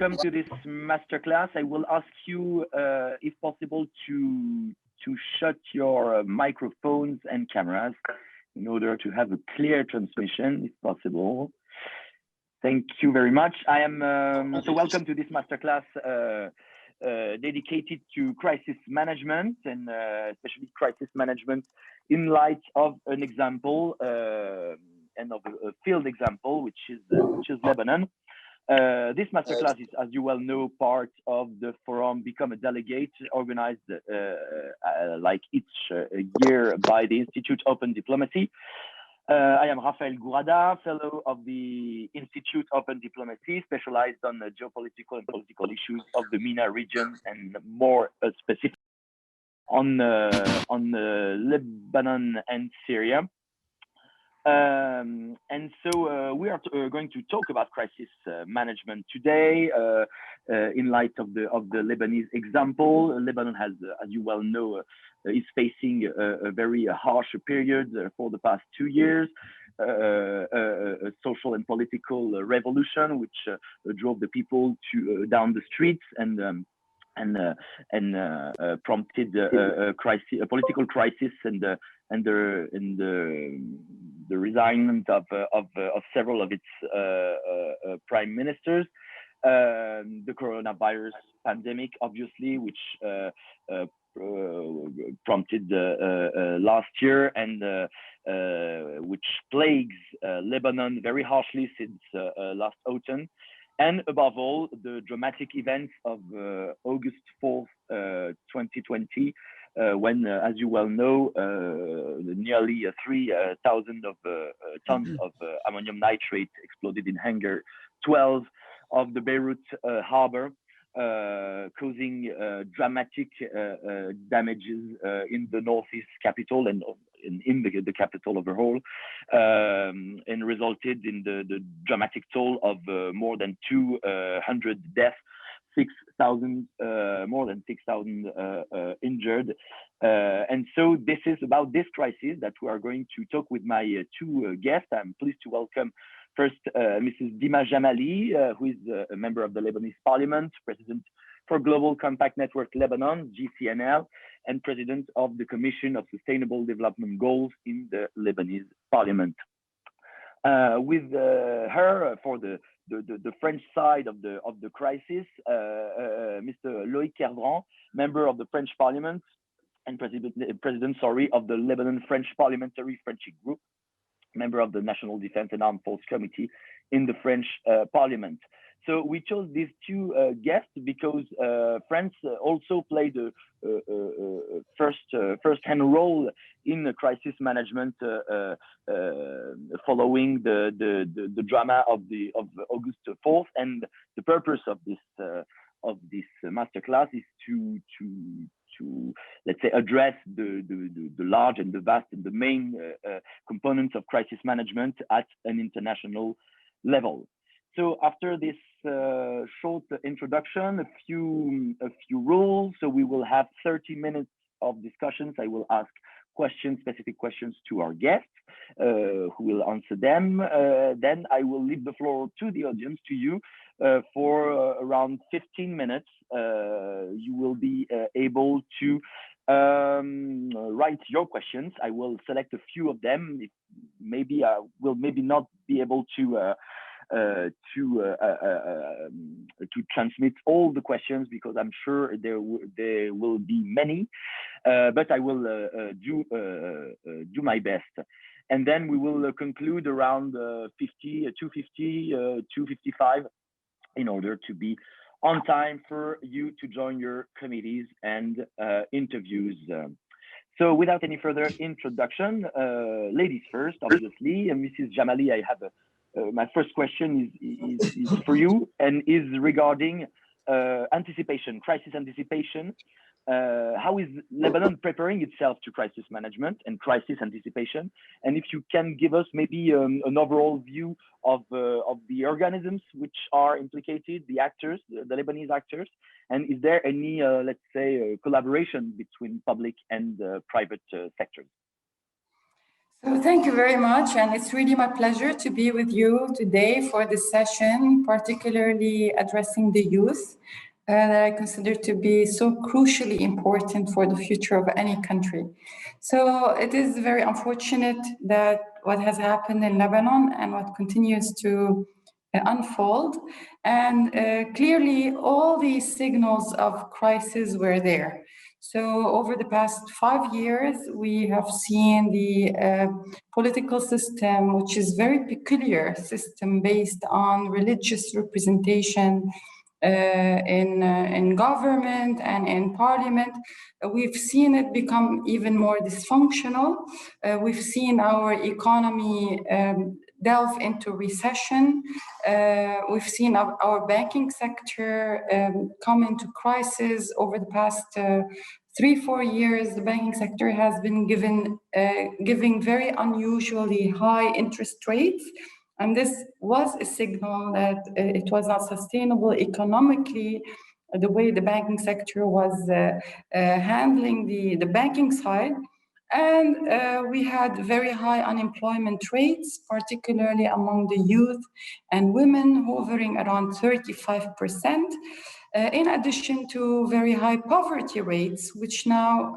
welcome to this masterclass. I will ask you, if possible, to shut your microphones and cameras in order to have a clear transmission, if possible. Thank you very much. I am so welcome to this masterclass dedicated to crisis management and especially crisis management in light of an example and of a field example, which is Lebanon. This masterclass is, as you well know, part of the Forum Become a Delegate, organized like each year by the Institute Open Diplomacy. I am Raphaël Gourrada, fellow of the Institute Open Diplomacy, specialized on the geopolitical and political issues of the MENA region, and more specific on Lebanon and Syria. And so we are going to talk about crisis management today in light of the Lebanese example. Lebanon has, as you well know, is facing a very harsh period for the past 2 years, a social and political revolution which drove the people to down the streets and prompted a political crisis and the resignment of several of its prime ministers. The coronavirus pandemic, obviously, which prompted last year and which plagues Lebanon very harshly since last autumn. And above all, the dramatic events of August 4th, 2020, when, as you well know, nearly 3,000 tons of ammonium nitrate exploded in Hangar 12 of the Beirut harbor, causing dramatic damages in the northeast capital and in the capital overall, and resulted in the dramatic toll of more than 200 deaths, more than 6,000 injured. And so this is about this crisis that we are going to talk with my two guests. I'm pleased to welcome first Mrs. Dima Jamali, who is a member of the Lebanese Parliament, President for Global Compact Network Lebanon, GCNL, and President of the Commission of Sustainable Development Goals in the Lebanese Parliament. With her for the French side of the crisis, Mr. Loïc Kervran, member of the French Parliament and President of the Lebanon French Parliamentary Friendship Group, member of the National Defense and Armed Forces Committee in the French Parliament. So we chose these two guests because France also played a first-hand role in the crisis management following the drama of August 4th, and the purpose of this masterclass is to let's say address the large and the vast and the main components of crisis management at an international level. So after this short introduction, a few rules. So we will have 30 minutes of discussions. I will ask specific questions to our guests, who will answer them. Then I will leave the floor to the audience, to you, for around 15 minutes. You will be able to write your questions. I will select a few of them. Maybe I will not be able to transmit all the questions because I'm sure there will be many, but I will do my best. And then we will conclude around 2:55 in order to be on time for you to join your committees and interviews. So without any further introduction, ladies first, obviously, and Mrs. Jamali, I have my first question is for you and is regarding anticipation, crisis anticipation. How is Lebanon preparing itself to crisis management and crisis anticipation? And if you can give us maybe an overall view of the organisms which are implicated, the actors, the Lebanese actors, and is there any, let's say, collaboration between public and private sectors? So thank you very much, and it's really my pleasure to be with you today for this session, particularly addressing the youth that I consider to be so crucially important for the future of any country. So it is very unfortunate that what has happened in Lebanon and what continues to unfold, and clearly all these signals of crisis were there. So over the past 5 years, we have seen the political system, which is very peculiar system based on religious representation in government and in parliament. We've seen it become even more dysfunctional. We've seen our economy delve into recession. We've seen our banking sector come into crisis over the past 3-4 years. The banking sector has been giving very unusually high interest rates. And this was a signal that it was not sustainable economically, the way the banking sector was handling the banking side. And we had very high unemployment rates, particularly among the youth and women, hovering around 35%, in addition to very high poverty rates, which now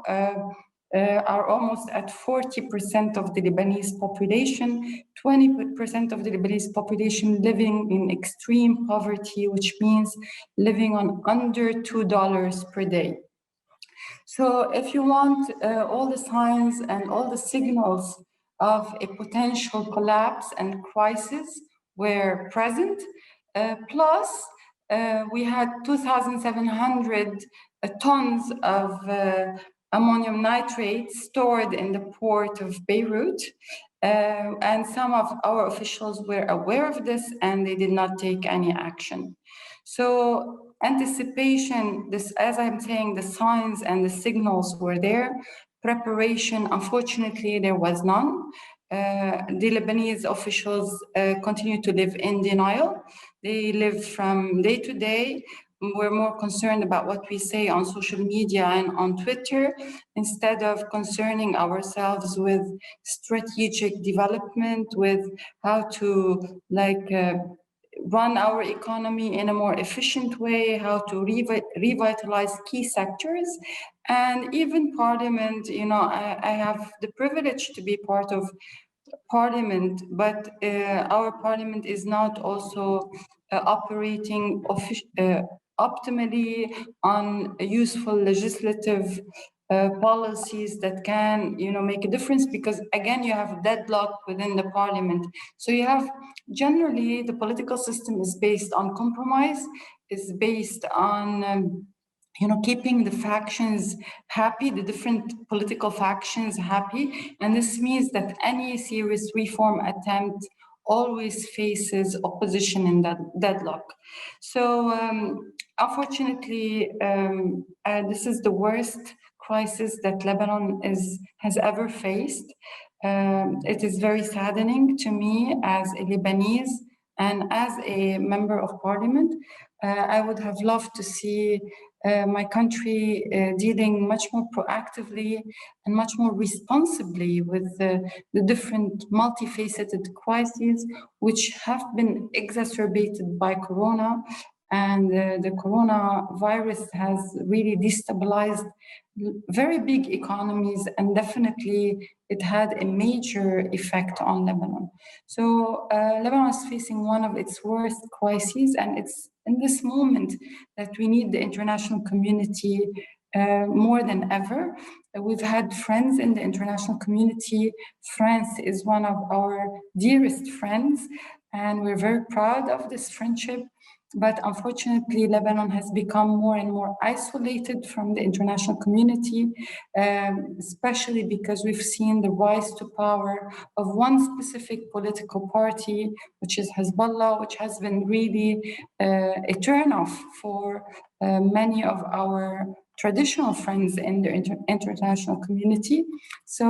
are almost at 40% of the Lebanese population, 20% of the Lebanese population living in extreme poverty, which means living on under $2 per day. So if you want, all the signs and all the signals of a potential collapse and crisis were present, plus we had 2,700 tons of ammonium nitrate stored in the port of Beirut. And some of our officials were aware of this and they did not take any action. So anticipation, this, as I'm saying, the signs and the signals were there. Preparation, unfortunately, there was none. The Lebanese officials continue to live in denial. They live from day to day. We're more concerned about what we say on social media and on Twitter instead of concerning ourselves with strategic development, with how to run our economy in a more efficient way, how to revitalize key sectors. And even Parliament, you know, I have the privilege to be part of Parliament, but our Parliament is not also operating optimally on useful legislative policies that can, you know, make a difference, because again, you have deadlock within the parliament. So you have, generally, the political system is based on compromise, is based on you know, keeping the factions happy, the different political factions happy. And this means that any serious reform attempt always faces opposition in that deadlock. So unfortunately, this is the worst crisis that Lebanon has ever faced. It is very saddening to me as a Lebanese and as a member of parliament. I would have loved to see my country dealing much more proactively and much more responsibly with the different multifaceted crises which have been exacerbated by Corona. And the coronavirus has really destabilized very big economies, and definitely it had a major effect on Lebanon. So Lebanon is facing one of its worst crises, and it's in this moment that we need the international community more than ever. We've had friends in the international community. France is one of our dearest friends, and we're very proud of this friendship. But unfortunately, Lebanon has become more and more isolated from the international community, especially because we've seen the rise to power of one specific political party, which is Hezbollah, which has been really a turnoff for many of our traditional friends in the international community. So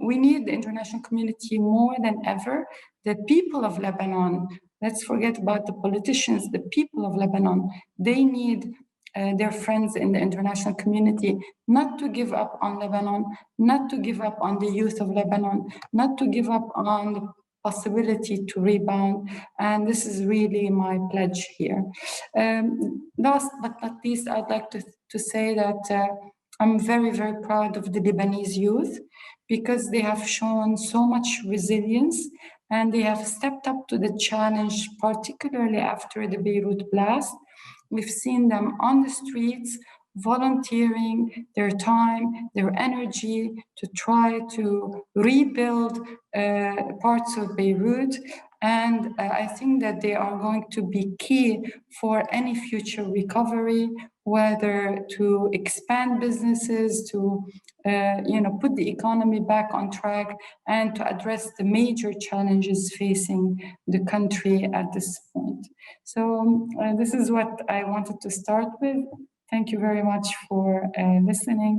we need the international community more than ever. The people of Lebanon, let's forget about the politicians, the people of Lebanon, they need their friends in the international community not to give up on Lebanon, not to give up on the youth of Lebanon, not to give up on the possibility to rebound. And this is really my pledge here. Last but not least, I'd like to say that I'm very, very proud of the Lebanese youth because they have shown so much resilience and they have stepped up to the challenge, particularly after the Beirut blast. We've seen them on the streets, volunteering their time, their energy to try to rebuild parts of Beirut. And I think that they are going to be key for any future recovery, whether to expand businesses, to put the economy back on track, and to address the major challenges facing the country at this point. So this is what I wanted to start with. Thank you very much for listening,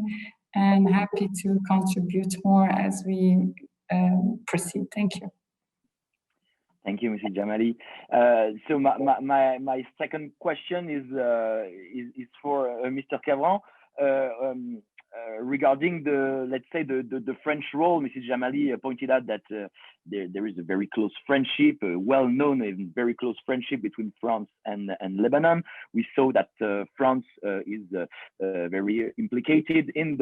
and happy to contribute more as we proceed. Thank you. Thank you, Mrs. Jamali. So my second question is for Mr. Kervran. Regarding the French role, Mrs. Jamali pointed out that there is a very close friendship, a well-known and very close friendship between France and Lebanon. We saw that France is very implicated in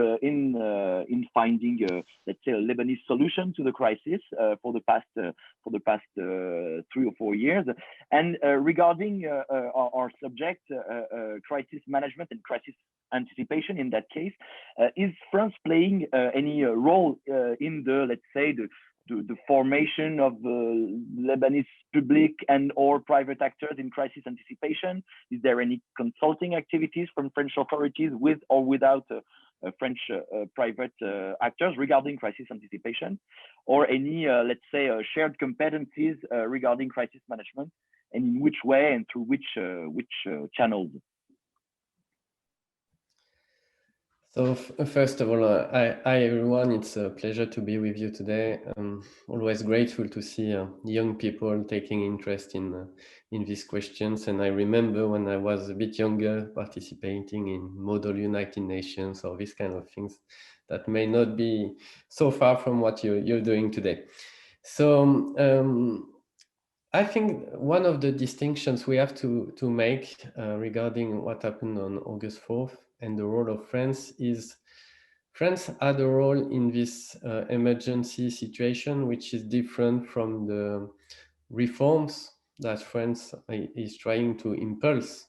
finding let's say a Lebanese solution to the crisis for the past 3 or 4 years. And regarding our subject, crisis management and crisis anticipation in that case, is France playing any role in the, let's say, the formation of Lebanese public and or private actors in crisis anticipation? Is there any consulting activities from French authorities with or without French private actors regarding crisis anticipation, or any, let's say, shared competencies regarding crisis management, and in which way and through which channels? So first of all, hi everyone, it's a pleasure to be with you today. I'm always grateful to see young people taking interest in these questions. And I remember when I was a bit younger, participating in Model United Nations or these kind of things that may not be so far from what you're doing today. So I think one of the distinctions we have to make regarding what happened on August 4th and the role of France is France had a role in this emergency situation, which is different from the reforms that France is trying to impulse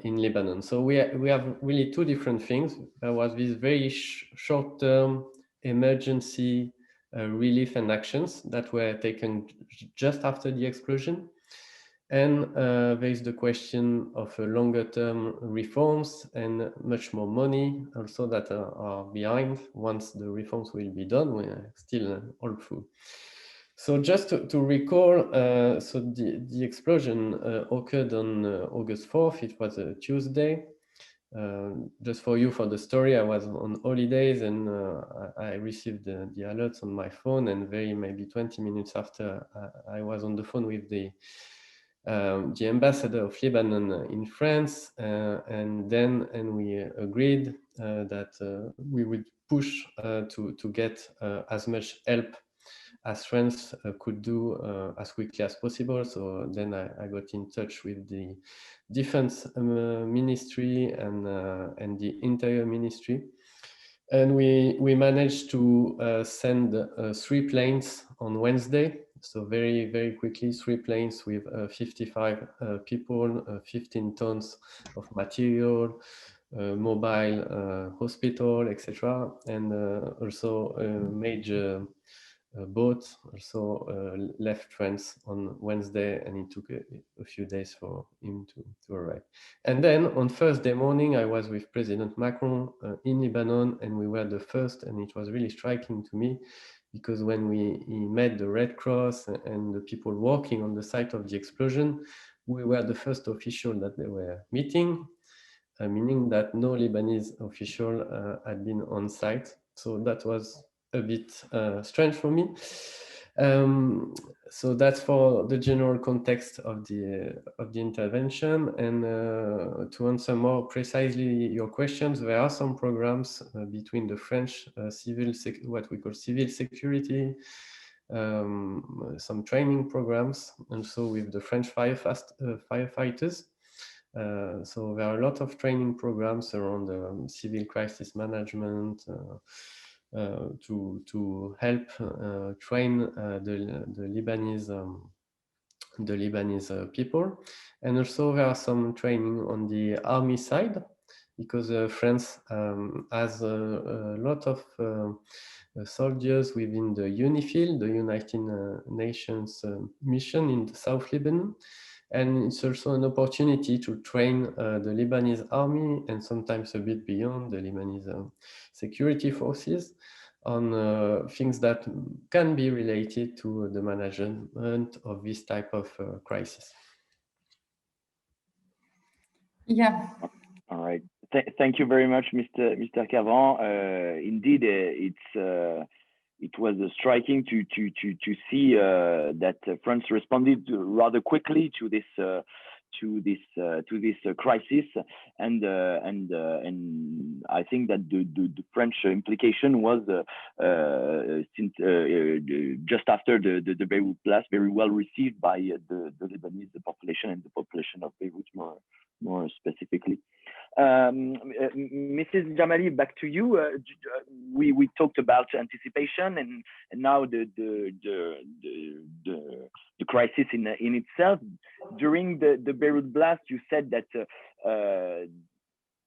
in Lebanon. So we have really two different things. There was this very short-term emergency relief and actions that were taken just after the explosion. And there is the question of longer term reforms and much more money also that are behind once the reforms will be done. We're still all through. So just to recall, so the explosion occurred on August 4th. It was a Tuesday. Just for you, for the story, I was on holidays and I received the alerts on my phone, and maybe 20 minutes after I was on the phone with the ambassador of Lebanon in France, and we agreed that we would push to get as much help as France could do as quickly as possible. So then I got in touch with the Defense Ministry and the Interior Ministry, and we managed to send 3 planes on Wednesday. So very, very quickly, 3 planes with 55 people, 15 tons of material, mobile hospital, etc., and also a major boat also left France on Wednesday, and it took a few days for him to arrive. And then on Thursday morning, I was with President Macron in Lebanon, and we were the first, and it was really striking to me, because when he met the Red Cross and the people working on the site of the explosion, we were the first official that they were meeting, meaning that no Lebanese official had been on site. So that was a bit strange for me. So that's for the general context of the intervention. And to answer more precisely your questions, there are some programs between the French what we call civil security, some training programs, and so with the French firefighters. So there are a lot of training programs around civil crisis management to help train the Lebanese people. And also there are some training on the army side, because France has a lot of soldiers within the UNIFIL, the United Nations mission in the South Lebanon. And it's also an opportunity to train the Lebanese army, and sometimes a bit beyond, the Lebanese security forces, on things that can be related to the management of this type of crisis. Yeah. All right. Thank you very much, Mr. Kervran. Indeed, it was striking to see that France responded rather quickly to this crisis, and I think that the French implication was since just after the Beirut blast, very well received by the Lebanese population and the population of Beirut more specifically. Mrs. Jamali, back to you. We talked about anticipation and now the crisis in itself. During the Beirut blast, you said that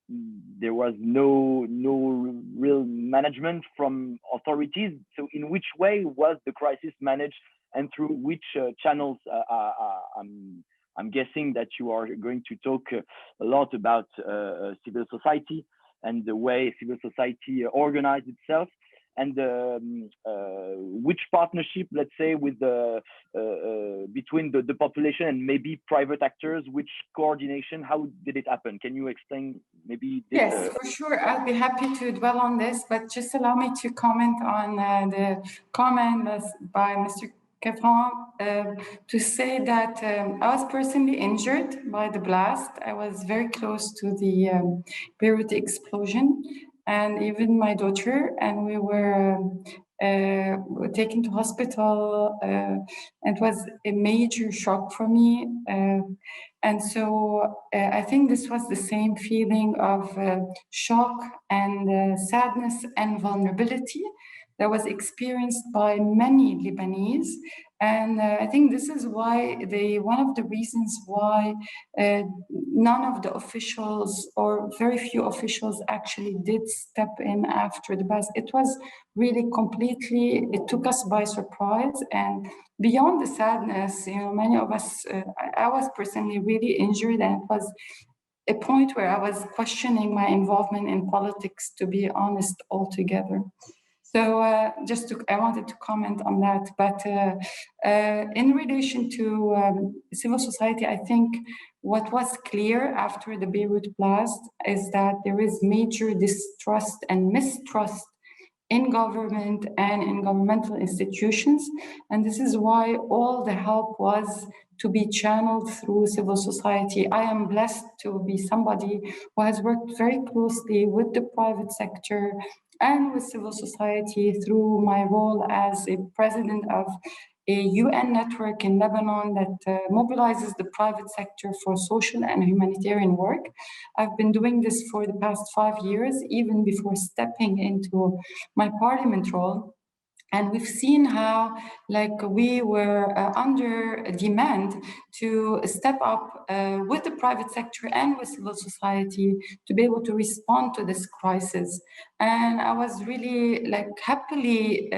there was no real management from authorities. So in which way was the crisis managed, and through which channels? I'm guessing that you are going to talk a lot about civil society and the way civil society organized itself, and which partnership, let's say, with between the population and maybe private actors, which coordination, how did it happen? Can you explain maybe this? Yes, for sure. I'll be happy to dwell on this, but just allow me to comment on the comment by Mr. Kervran, to say that I was personally injured by the blast. I was very close to the Beirut explosion, and even my daughter, and we were taken to hospital, and it was a major shock for me. And so I think this was the same feeling of shock and sadness and vulnerability that was experienced by many Lebanese. And I think this is why one of the reasons why none of the officials, or very few officials, actually did step in after the blast. It was really completely, it took us by surprise. And beyond the sadness, many of us, I was personally really injured, and it was a point where I was questioning my involvement in politics, to be honest, altogether. So I wanted to comment on that. But in relation to civil society, I think what was clear after the Beirut blast is that there is major distrust and mistrust in government and in governmental institutions. And this is why all the help was to be channeled through civil society. I am blessed to be somebody who has worked very closely with the private sector and with civil society through my role as a president of a UN network in Lebanon that mobilizes the private sector for social and humanitarian work. I've been doing this for the past 5 years, even before stepping into my parliament role. And we've seen how, we were under demand to step up with the private sector and with civil society to be able to respond to this crisis. And I was really happily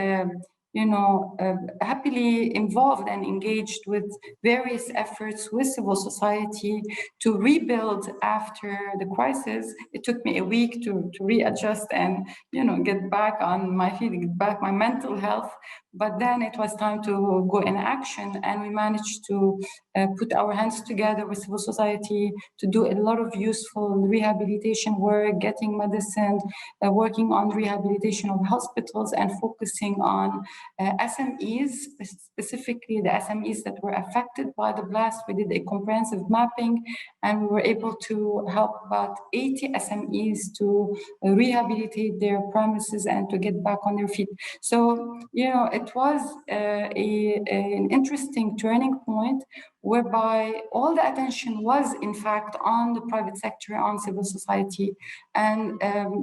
happily involved and engaged with various efforts with civil society to rebuild after the crisis. It took me a week to readjust and get back on my feet, get back my mental health. But then it was time to go in action, and we managed to put our hands together with civil society to do a lot of useful rehabilitation work, getting medicine, working on rehabilitation of hospitals, and focusing on SMEs, specifically the SMEs that were affected by the blast. We did a comprehensive mapping, and we were able to help about 80 SMEs to rehabilitate their premises and to get back on their feet. So, it was an interesting turning point whereby all the attention was, in fact, on the private sector, on civil society. And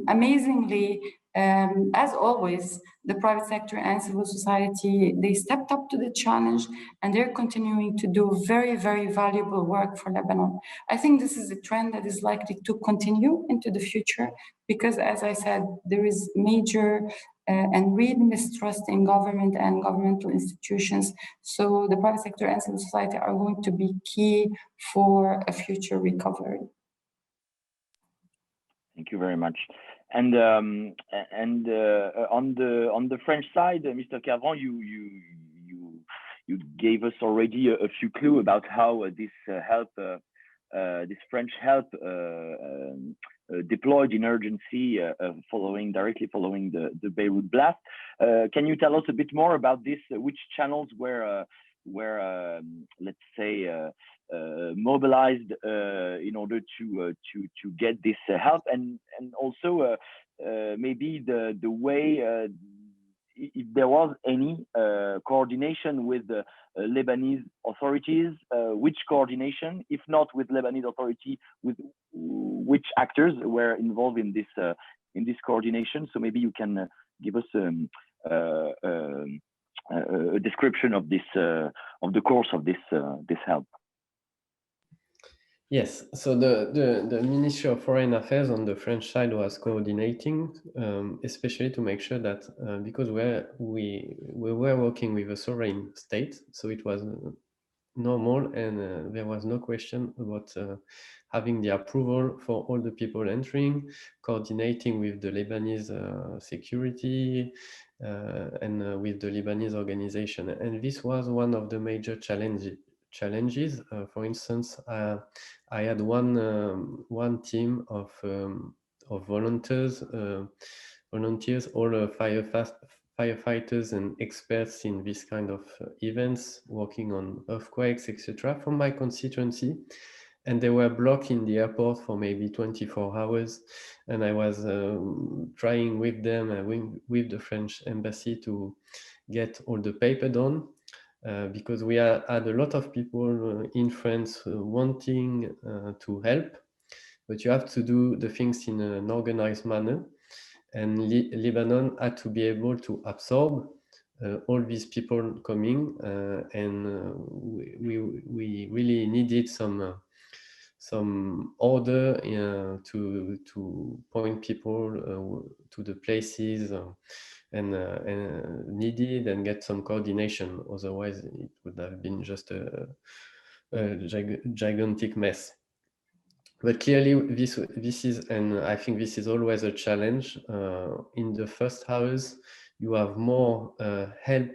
amazingly, as always, the private sector and civil society, they stepped up to the challenge, and they're continuing to do very, very valuable work for Lebanon. I think this is a trend that is likely to continue into the future because, as I said, there is major and real mistrust in government and governmental institutions. So the private sector and civil society are going to be key for a future recovery. Thank you very much. And on the French side, Mr. Kervran, you gave us already a few clues about how this French help deployed in urgency directly following the Beirut blast. Can you tell us a bit more about this? Which channels were let's say mobilized in order to get this help, and also maybe the way if there was any coordination with the Lebanese authorities, which coordination, if not with Lebanese authority, with which actors were involved in this coordination? So maybe you can give us a description of this of the course of this help. Yes, so the Ministry of Foreign Affairs on the French side was coordinating, especially to make sure that because we were working with a sovereign state, so it was normal, and there was no question about having the approval for all the people entering, coordinating with the Lebanese security and with the Lebanese organization. And this was one of the major challenges. For instance, I had one team of volunteers, all firefighters and experts in this kind of events, working on earthquakes, etc., from my constituency. And they were blocked in the airport for maybe 24 hours. And I was trying with them, with the French embassy, to get all the paper done. Because we had a lot of people in France wanting to help, but you have to do the things in an organized manner. And Lebanon had to be able to absorb all these people coming, and we really needed some order to point people to the places. And needed and get some coordination. Otherwise, it would have been just a gigantic mess. But clearly, this is, and I think this is always a challenge. In the first hours, you have more help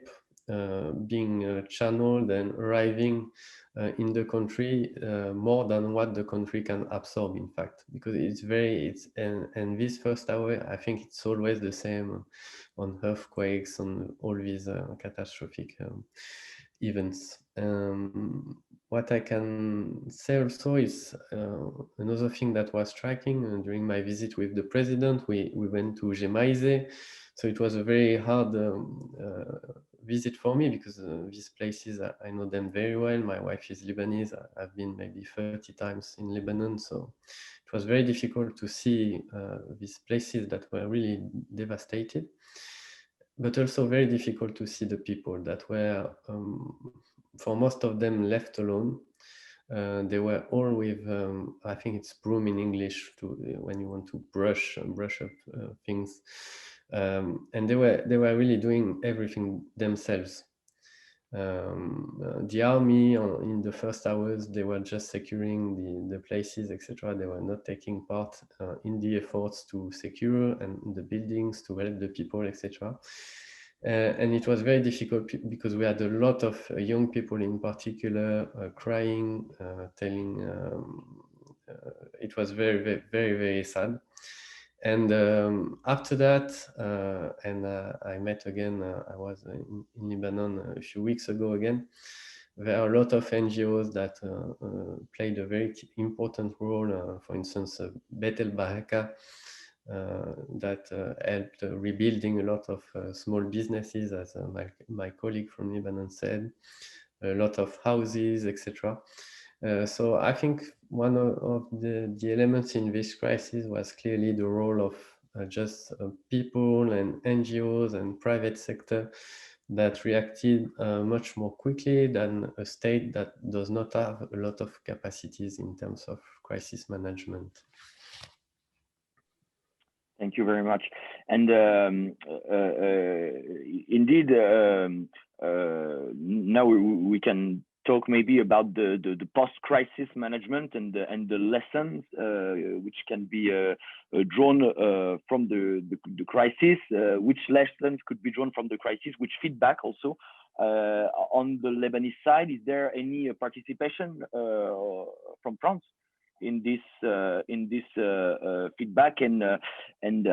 being channeled and arriving in the country more than what the country can absorb, in fact, because and this first hour, I think it's always the same on earthquakes, on all these catastrophic events. What I can say also is another thing that was striking during my visit with the president. We went to Gemaizeh, so it was a very hard visit for me because these places, I know them very well. My wife is Lebanese. I've been maybe 30 times in Lebanon, so it was very difficult to see these places that were really devastated, but also very difficult to see the people that were, for most of them, left alone. They were all with, I think it's broom in English, when you want to brush up things. And they were really doing everything themselves. The army, in the first hours, they were just securing the places, etc. They were not taking part in the efforts to secure and the buildings, to help the people, etc. And it was very difficult because we had a lot of young people in particular crying, telling it was very, very sad. And after that, I met again, I was in Lebanon a few weeks ago again. There are a lot of NGOs that played a very important role, for instance, Bet El Baraka, that helped rebuilding a lot of small businesses, as my colleague from Lebanon said, a lot of houses, etc. So I think one of the elements in this crisis was clearly the role of just people and NGOs and private sector that reacted much more quickly than a state that does not have a lot of capacities in terms of crisis management. Thank you very much. And indeed, now we can talk maybe about the post-crisis management and the lessons which can be drawn from the crisis. Which lessons could be drawn from the crisis? Which feedback also on the Lebanese side? Is there any participation from France in this feedback, and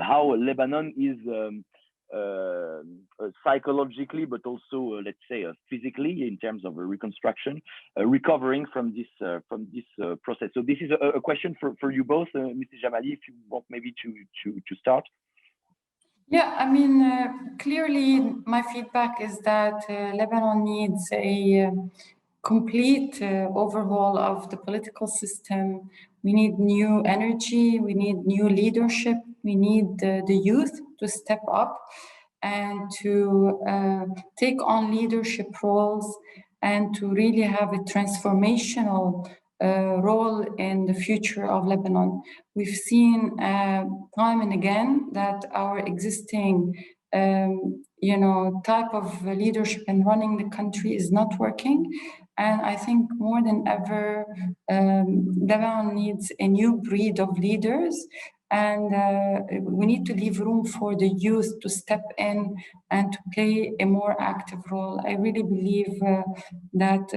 how Lebanon is psychologically, but also let's say physically, in terms of reconstruction, recovering from this process? So this is a question for you both, Mr. Jamali, if you want maybe to start. Yeah, I mean, clearly my feedback is that Lebanon needs a complete overhaul of the political system. We need new energy, we need new leadership, we need the youth to step up and to take on leadership roles and to really have a transformational role in the future of Lebanon. We've seen time and again that our existing type of leadership and running the country is not working. And I think more than ever, Lebanon needs a new breed of leaders, and we need to leave room for the youth to step in and to play a more active role. I really believe that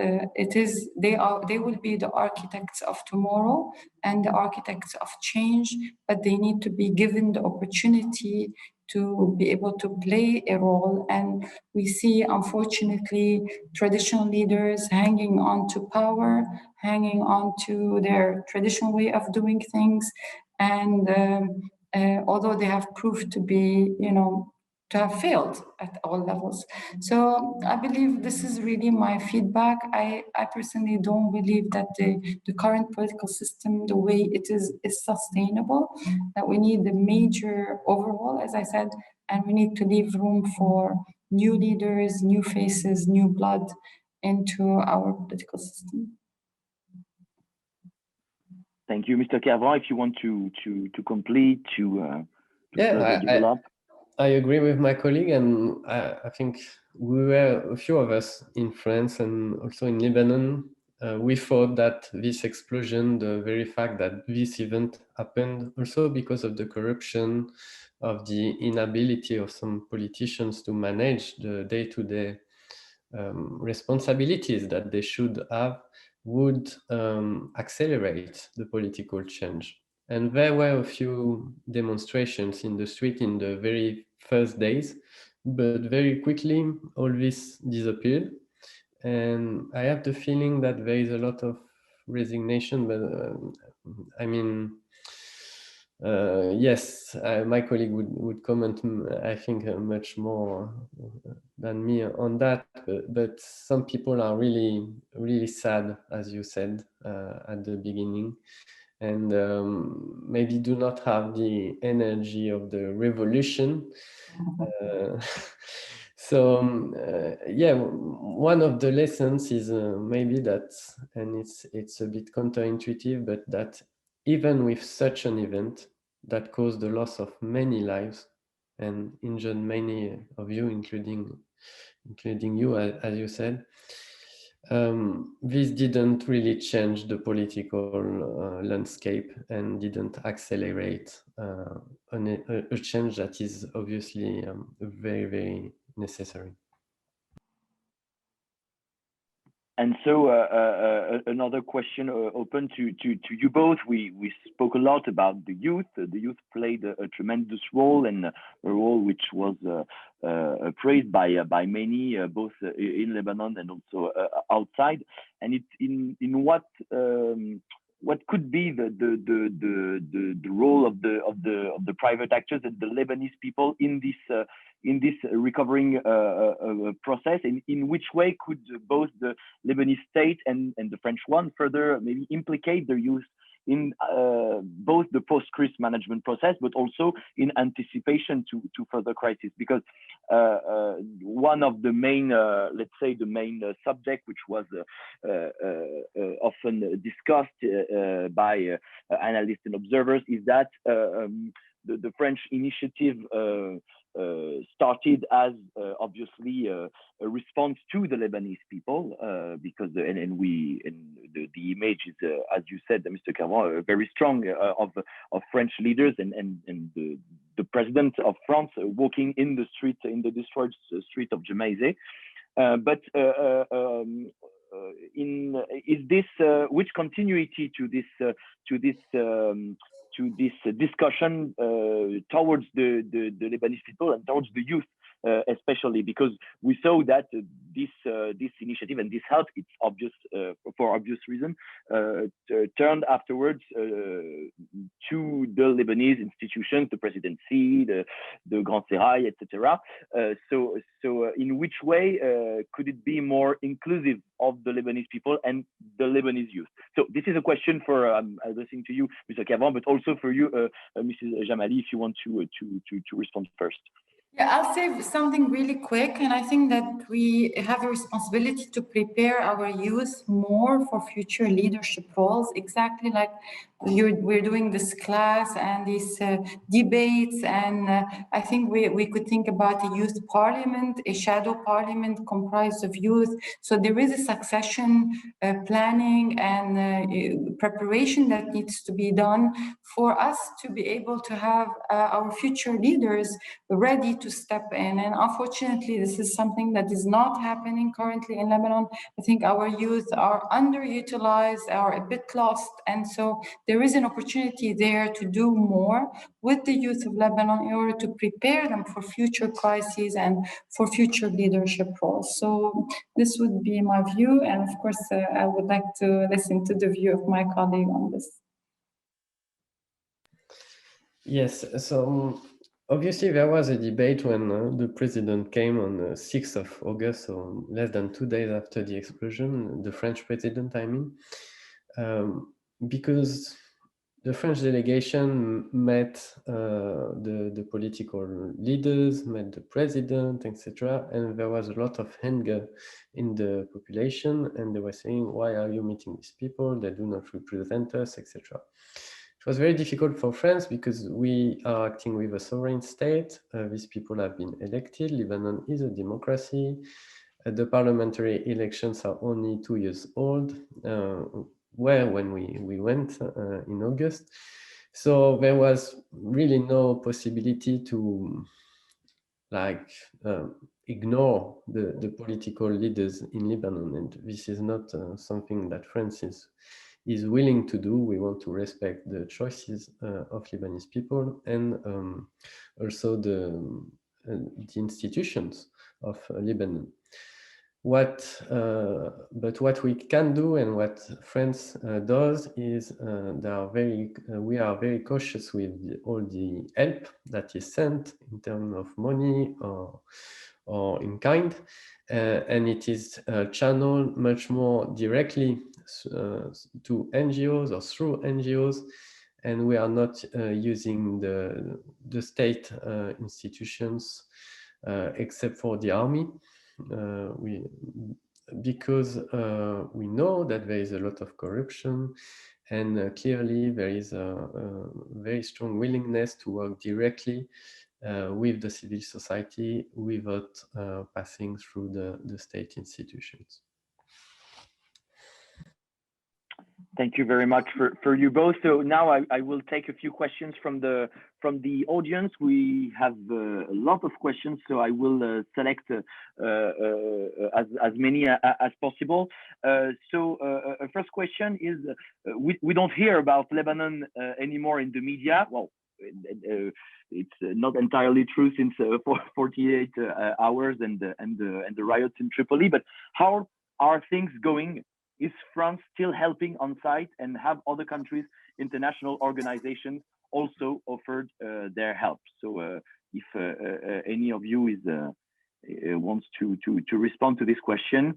they will be the architects of tomorrow and the architects of change, but they need to be given the opportunity to be able to play a role. And we see, unfortunately, traditional leaders hanging on to power, hanging on to their traditional way of doing things. And although they have proved to be, to have failed at all levels. So I believe this is really my feedback. I personally don't believe that the current political system, the way it is sustainable, that we need a major overhaul, as I said, and we need to leave room for new leaders, new faces, new blood into our political system. Thank you, Mr. Kervran. If you want to complete, to develop. I agree with my colleague, and I think we were a few of us in France and also in Lebanon. We thought that this explosion, the very fact that this event happened, also because of the corruption, of the inability of some politicians to manage the day-to-day responsibilities that they should have, would accelerate the political change. And there were a few demonstrations in the street in the very first days, but very quickly all this disappeared. And I have the feeling that there is a lot of resignation, but yes, my colleague would comment, I think, much more than me on that. But some people are really, really sad, as you said at the beginning, and maybe do not have the energy of the revolution. So yeah, one of the lessons is maybe that, and it's a bit counterintuitive, but that even with such an event that caused the loss of many lives and injured many of you, including you, as you said, this didn't really change the political landscape and didn't accelerate a change that is obviously very, very necessary. And so another question open to you both. We spoke a lot about the youth. The youth played a tremendous role, and a role which was praised by many, both in Lebanon and also outside. And it's in what could be the role of the private actors and the Lebanese people in this recovering process, and in which way could both the Lebanese state and the French one further maybe implicate their youth in both the post-crisis management process, but also in anticipation to further crisis? Because one of the main, let's say, the main subject, which was often discussed by analysts and observers, is that the French initiative started as obviously a response to the Lebanese people, because the image is, as you said, Mr. Kervran, very strong of French leaders and the president of France walking in the street, in the destroyed street of Janvier. But is this which continuity to this discussion towards the Lebanese people and towards the youth, especially because we saw that this initiative and this help, it's obvious for obvious reason, turned afterwards to the Lebanese institutions, the presidency, the Grand Sérail, etc. So in which way could it be more inclusive of the Lebanese people and the Lebanese youth? So this is a question for addressing to you, Mr. Kervran, but also for you, Mrs. Jamali, if you want to respond first. Yeah, I'll say something really quick, and I think that we have a responsibility to prepare our youth more for future leadership roles, exactly like we're doing this class and these debates, and I think we could think about a youth parliament, a shadow parliament comprised of youth. So there is a succession planning and preparation that needs to be done for us to be able to have our future leaders ready to step in. And unfortunately, this is something that is not happening currently in Lebanon. I think our youth are underutilized, are a bit lost, and so there is an opportunity there to do more with the youth of Lebanon in order to prepare them for future crises and for future leadership roles. So this would be my view, and of course, I would like to listen to the view of my colleague on this. Yes, so obviously there was a debate when the president came on the 6th of August, so less than 2 days after the explosion, the French president, I mean, because the French delegation met the political leaders, met the president, etc. And there was a lot of anger in the population, and they were saying, why are you meeting these people? They do not represent us, etc. It was very difficult for France because we are acting with a sovereign state. These people have been elected. Lebanon is a democracy. The parliamentary elections are only 2 years old, when we went in August. So there was really no possibility to ignore the political leaders in Lebanon. And this is not something that France is willing to do. We want to respect the choices of Lebanese people and also the institutions of Lebanon. But what we can do and what France does is we are very cautious with all the help that is sent in terms of money or in kind, and it is channeled much more directly to NGOs or through NGOs, and we are not using the state institutions except for the army. Because we know that there is a lot of corruption, and clearly there is a very strong willingness to work directly with the civil society without passing through the state institutions. Thank you very much for you both. So now I will take a few questions from the audience. We have a lot of questions, so I will select as many as possible. First question is, we don't hear about Lebanon anymore in the media. Well, it's not entirely true since 48 hours and the riots in Tripoli. But how are things going? Is France still helping on site, and have other countries, international organizations, also offered their help? So if any of you wants to respond to this question.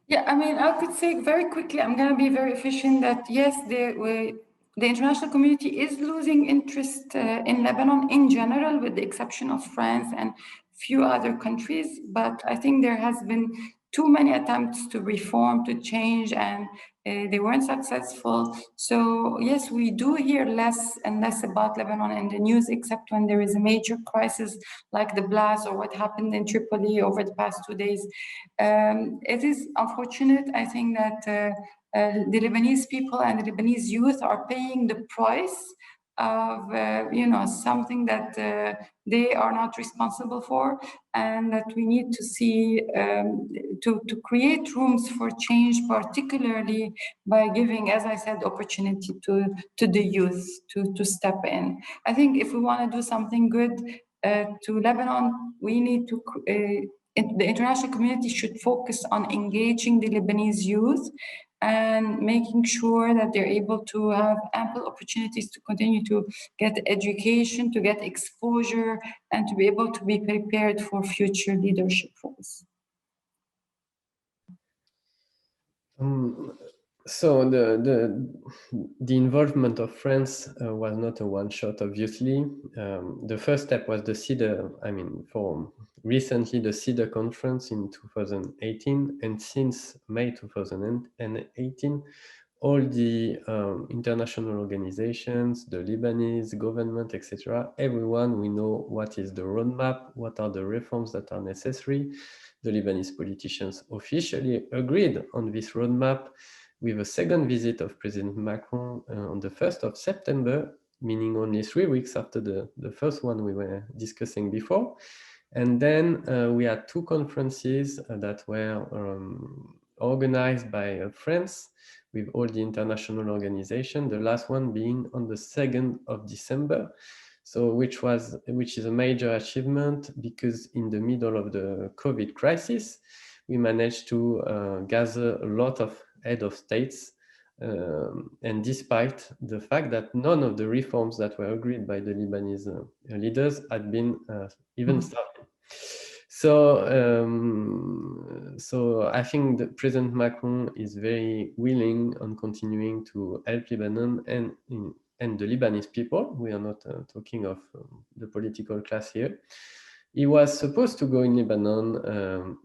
Yeah, I mean, I could say very quickly, I'm going to be very efficient, that yes, the international community is losing interest in Lebanon in general, with the exception of France and few other countries. But I think there has been too many attempts to reform, to change, and they weren't successful. So yes, we do hear less and less about Lebanon in the news, except when there is a major crisis like the blast or what happened in Tripoli over the past 2 days. It is unfortunate, I think, that the Lebanese people and the Lebanese youth are paying the price of something that they are not responsible for, and that we need to see to create rooms for change, particularly by giving, as I said, opportunity to the youth to step in. I think if we want to do something good to Lebanon, we need to the international community should focus on engaging the Lebanese youth and making sure that they're able to have ample opportunities to continue to get education, to get exposure, and to be able to be prepared for future leadership roles. So the involvement of France was not a one-shot, obviously. The first step was the CEDA, for recently the CEDA conference in 2018, and since May 2018, all the international organizations, the Lebanese government, etc., everyone, we know what is the roadmap, what are the reforms that are necessary. The Lebanese politicians officially agreed on this roadmap with a second visit of President Macron on the 1st of September, meaning only 3 weeks after the first one we were discussing before. And then we had 2 conferences that were organized by France with all the international organizations, the last one being on the 2nd of December. So which is a major achievement, because in the middle of the COVID crisis, we managed to gather a lot of head of states, and despite the fact that none of the reforms that were agreed by the Lebanese leaders had been even started. So I think that President Macron is very willing on continuing to help Lebanon and the Lebanese people. We are not talking of the political class here. He was supposed to go in Lebanon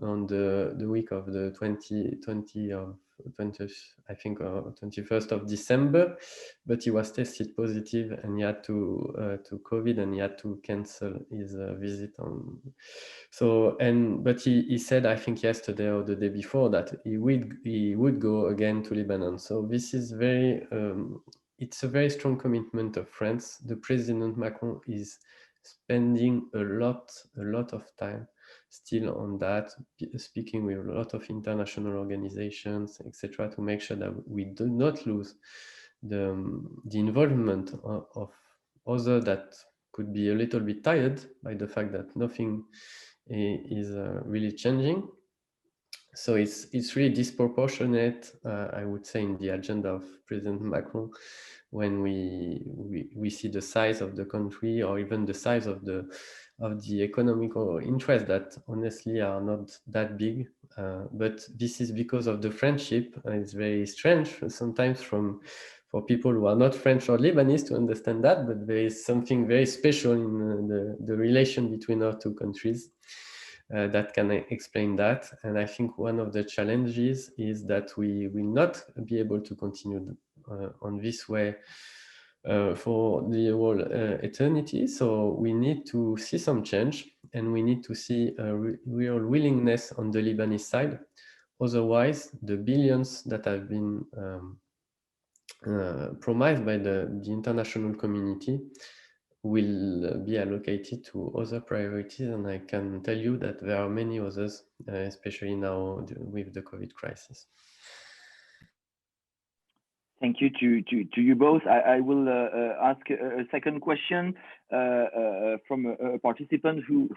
on the week of the 21st of December, but he was tested positive and he had to COVID, and he had to cancel his visit on. But he said, I think yesterday or the day before, that he would go again to Lebanon. So this is it's a very strong commitment of France. The President Macron is spending a lot of time still on that, speaking with a lot of international organizations, etc., to make sure that we do not lose the involvement of others that could be a little bit tired by the fact that nothing is really changing. So it's really disproportionate, I would say, in the agenda of President Macron, when we see the size of the country, or even the size of the economical interests that honestly are not that big. But this is because of the friendship. It's very strange sometimes for people who are not French or Lebanese to understand that, but there is something very special in the relation between our 2 countries. That can explain that. And I think one of the challenges is that we will not be able to continue on this way for the whole eternity. So we need to see some change, and we need to see a real willingness on the Lebanese side otherwise, the billions that have been promised by the international community will be allocated to other priorities, and I can tell you that there are many others, especially now with the COVID crisis. Thank you to you both. I will ask a second question from a participant who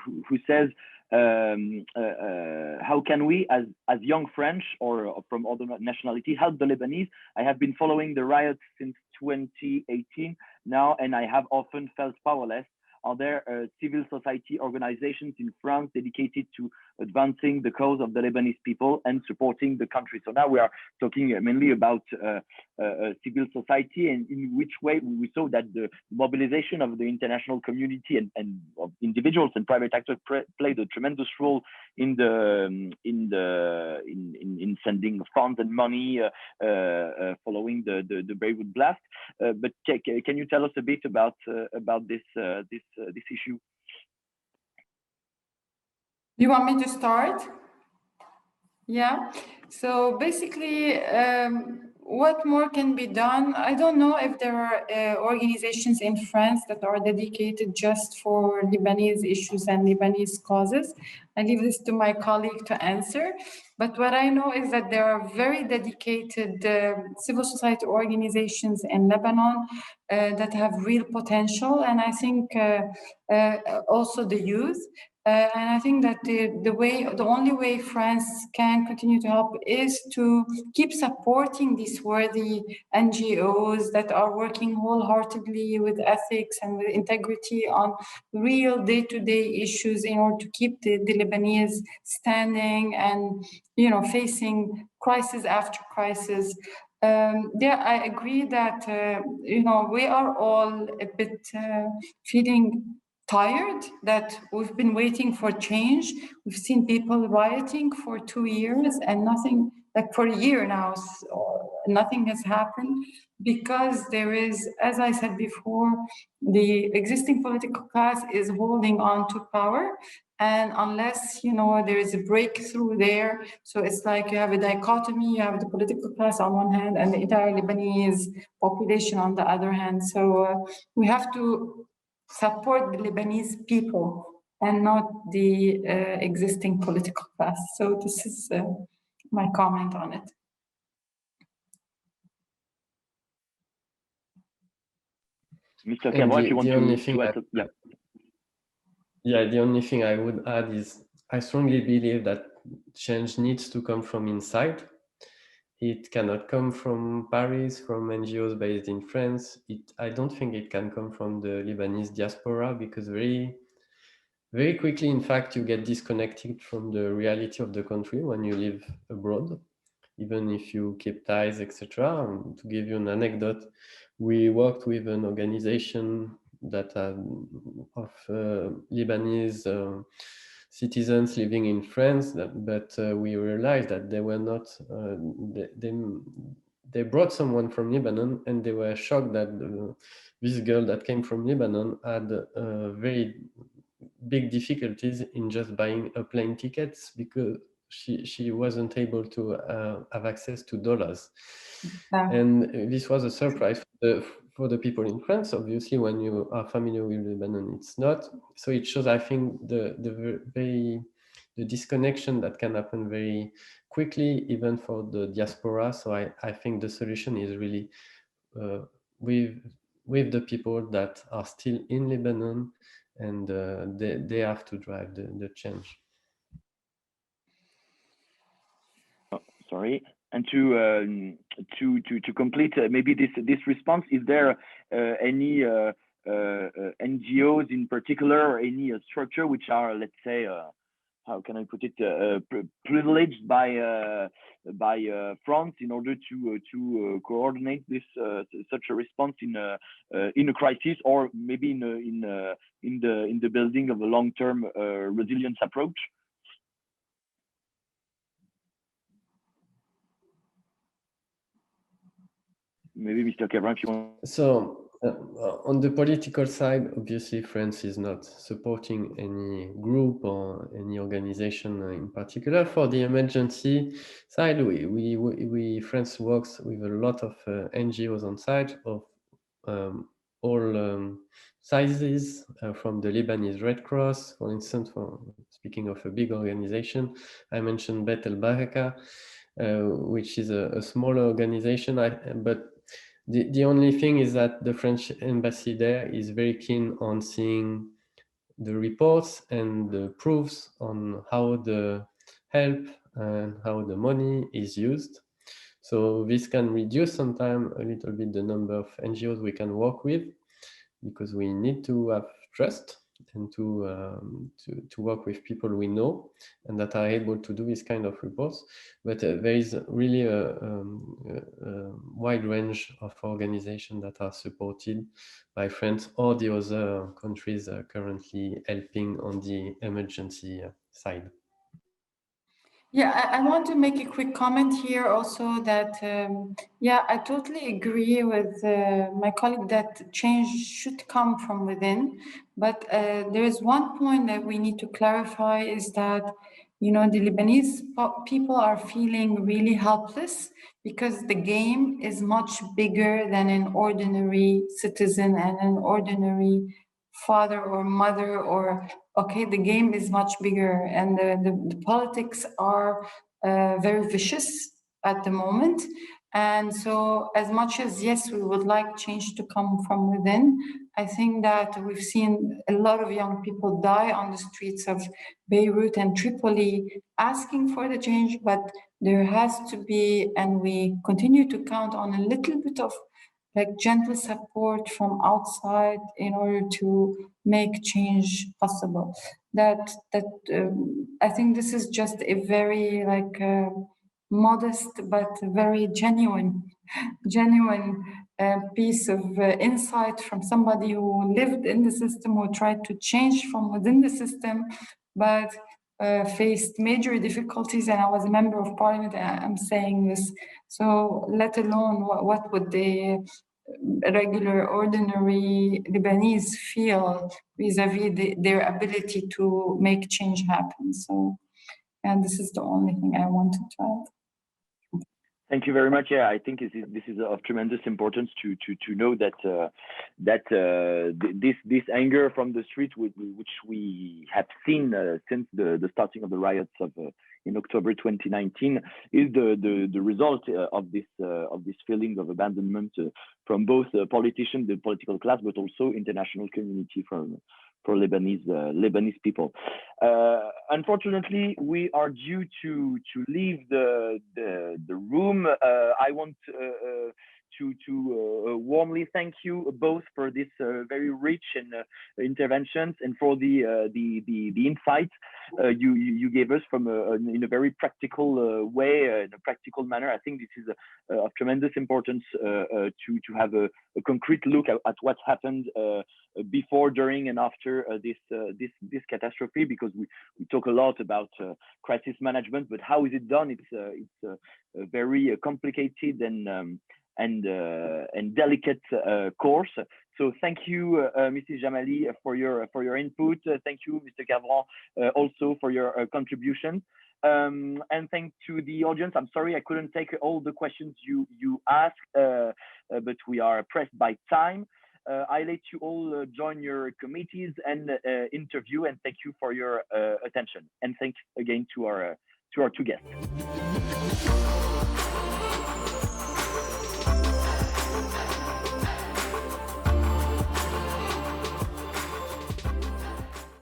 says, how can we, as young French or from other nationality, help the Lebanese? I have been following the riots since 2018 now, and I have often felt powerless. Are there civil society organizations in France dedicated to advancing the cause of the Lebanese people and supporting the country? So now we are talking mainly about civil society, and in which way we saw that the mobilization of the international community and of individuals and private actors played a tremendous role in sending funds and money following the Beirut blast. But can you tell us a bit about this issue? You want me to start? Yeah. So basically, what more can be done? I don't know if there are organizations in France that are dedicated just for Lebanese issues and Lebanese causes. I leave this to my colleague to answer. But what I know is that there are very dedicated civil society organizations in Lebanon that have real potential. And I think also the youth. And I think that the only way France can continue to help is to keep supporting these worthy NGOs that are working wholeheartedly with ethics and with integrity on real day-to-day issues in order to keep the Lebanese standing and, you know, facing crisis after crisis. Yeah, I agree that, you know, we are all a bit feeling tired that we've been waiting for change. We've seen people rioting for 2 years and nothing, like for a year now, nothing has happened because there is, as I said before, the existing political class is holding on to power. And unless, you know, there is a breakthrough there, so it's like you have a dichotomy, you have the political class on one hand and the entire Lebanese population on the other hand. So we have to support the Lebanese people and not the existing political class. So this is my comment on it. Mr. Kervran, if you want to the only thing I would add is I strongly believe that change needs to come from inside. It cannot come from Paris, from NGOs based in France. I don't think it can come from the Lebanese diaspora because very, very quickly, in fact, you get disconnected from the reality of the country when you live abroad, even if you keep ties, etc. To give you an anecdote, we worked with an organization that of Lebanese citizens living in France, but we realized that they were not, they brought someone from Lebanon and they were shocked that this girl that came from Lebanon had very big difficulties in just buying a plane tickets because she wasn't able to have access to dollars. And this was a surprise for the people in France. Obviously, when you are familiar with Lebanon, it's not. So it shows, I think, the disconnection that can happen very quickly, even for the diaspora. So I think the solution is really with the people that are still in Lebanon, and they have to drive the change. Oh, sorry. And to complete maybe this response, is there any NGOs in particular or any structure which are, let's say, how can I put it, privileged by France in order to coordinate this such a response in a crisis, or maybe in the building of a long-term resilience approach? Maybe Mr. Kervran, if you want. So On the political side, obviously, France is not supporting any group or any organization in particular. For the emergency side, France works with a lot of NGOs on site of all sizes, from the Lebanese Red Cross, for instance. Speaking of a big organization, I mentioned Bet El Baraka, which is a smaller organization, but the only thing is that the French embassy there is very keen on seeing the reports and the proofs on how the help and how the money is used. So this can reduce sometimes a little bit the number of NGOs we can work with, because we need to have trust and to work with people we know and that are able to do this kind of reports. But there is really a wide range of organizations that are supported by France or the other countries currently helping on the emergency side. Yeah, I want to make a quick comment here also that, yeah, I totally agree with my colleague that change should come from within. But there is one point that we need to clarify is that, you know, the Lebanese people are feeling really helpless because the game is much bigger than an ordinary citizen and an ordinary father or mother, or okay, the game is much bigger, and the politics are very vicious at the moment. And so as much as, yes, we would like change to come from within, I think that we've seen a lot of young people die on the streets of Beirut and Tripoli asking for the change, but there has to be, and we continue to count on a little bit of like gentle support from outside in order to make change possible. I think this is just a very modest but very genuine piece of insight from somebody who lived in the system, who tried to change from within the system, but faced major difficulties. And I was a member of parliament, I'm saying this. So let alone what would the regular, ordinary Lebanese feel vis-a-vis their ability to make change happen. So, and this is the only thing I wanted to add. Thank you very much. Yeah, I think this is of tremendous importance to know that this anger from the street, which we have seen since the starting of the riots of in October 2019, is the result of this feeling of abandonment from both politicians, the political class, but also international community for Lebanese people. Unfortunately, we are due to leave the room. I want to warmly thank you both for this very rich and interventions, and for the insights you gave us in a very practical way, in a practical manner. I think this is of tremendous importance to have a concrete look at what happened before, during, and after this catastrophe, because we talk a lot about crisis management, but how is it done? It's a very complicated and delicate course. So thank you, Mrs. Jamali, for your input. Thank you, Mr. Kervran, also for your contribution. And thank to the audience. I'm sorry I couldn't take all the questions you asked, but we are pressed by time. I let you all join your committees and interview, and thank you for your attention. And thanks again to our two guests.